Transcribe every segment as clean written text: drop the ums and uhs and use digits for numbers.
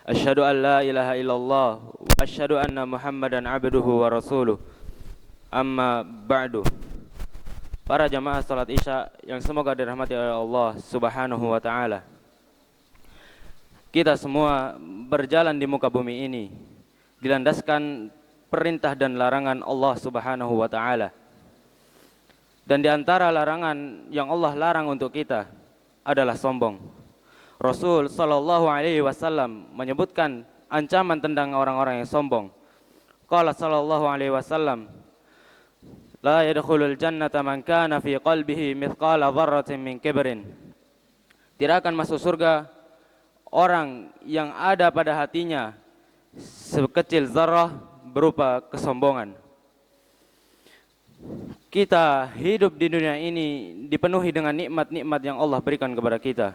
Asyhadu an la ilaha illallah wa asyhadu anna Muhammadan abduhu wa rasuluh. Amma ba'du. Para jamaah salat Isya yang semoga dirahmati oleh Allah Subhanahu wa taala. Kita semua berjalan di muka bumi ini dilandaskan perintah dan larangan Allah Subhanahu wa taala. Dan di antara larangan yang Allah larang untuk kita adalah sombong. Rasul sallallahu alaihi wasallam menyebutkan ancaman tentang orang-orang yang sombong. Qala sallallahu alaihi wasallam, la yadkhulul jannata man kana fi qalbihi mithqala dzarratin min kibrin. Tidak akan masuk surga orang yang ada pada hatinya sekecil zarah berupa kesombongan. Kita hidup di dunia ini dipenuhi dengan nikmat-nikmat yang Allah berikan kepada kita.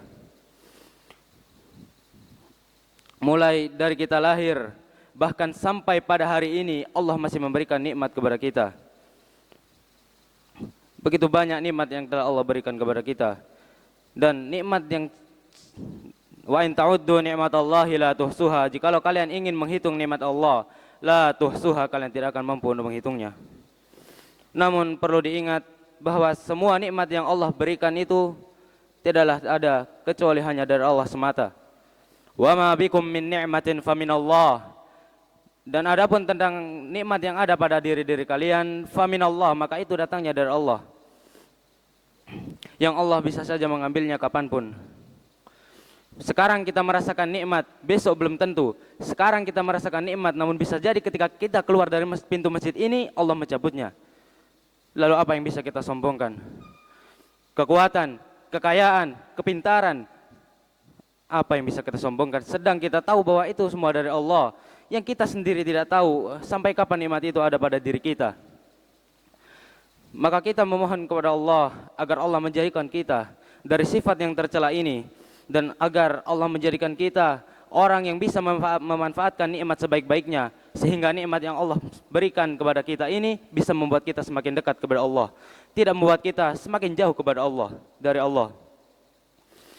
Mulai dari kita lahir, bahkan sampai pada hari ini Allah masih memberikan nikmat kepada kita. Begitu banyak nikmat yang telah Allah berikan kepada kita. Dan nikmat yang wa in ta'uddu ni'matallahi la tuhsuha. Jikalau kalian ingin menghitung nikmat Allah, la tuhsuha, kalian tidak akan mampu untuk menghitungnya. Namun perlu diingat bahwa semua nikmat yang Allah berikan itu tidaklah ada kecuali hanya dari Allah semata. Wa ma bikum min ni'matin faminallah. Dan adapun tentang nikmat yang ada pada diri-diri kalian, faminallah, maka itu datangnya dari Allah. Yang Allah bisa saja mengambilnya kapanpun. Sekarang kita merasakan nikmat, besok belum tentu. Sekarang kita merasakan nikmat, namun bisa jadi ketika kita keluar dari pintu masjid ini, Allah mencabutnya. Lalu apa yang bisa kita sombongkan? Kekuatan, kekayaan, kepintaran, apa yang bisa kita sombongkan? Sedang kita tahu bahwa itu semua dari Allah, yang kita sendiri tidak tahu sampai kapan nikmat itu ada pada diri kita. Maka kita memohon kepada Allah agar Allah menjadikan kita dari sifat yang tercela ini, dan agar Allah menjadikan kita orang yang bisa memanfaatkan nikmat sebaik-baiknya, sehingga nikmat yang Allah berikan kepada kita ini bisa membuat kita semakin dekat kepada Allah, tidak membuat kita semakin jauh kepada Allah, dari Allah.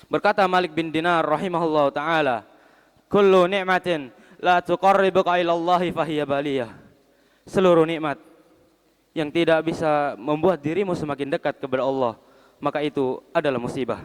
Berkata Malik bin Dinar rahimahullah ta'ala, kullu ni'matin la tuqarribuka ilallahi fahiya baliyah. Seluruh nikmat yang tidak bisa membuat dirimu semakin dekat kepada Allah, maka itu adalah musibah.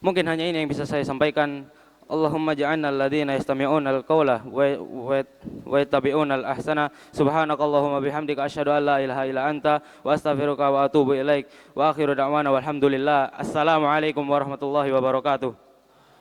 Mungkin hanya ini yang bisa saya sampaikan. Allahumma ja'alna alladhina yastami'una al-qawla wa yattabi'una al-ahsana. Subhanakallahumma bihamdika asyhadu an la ilaha illa anta wa astaghfiruka wa atubu ilaik. Wa akhiru da'wana walhamdulillah. Assalamualaikum warahmatullahi wabarakatuh.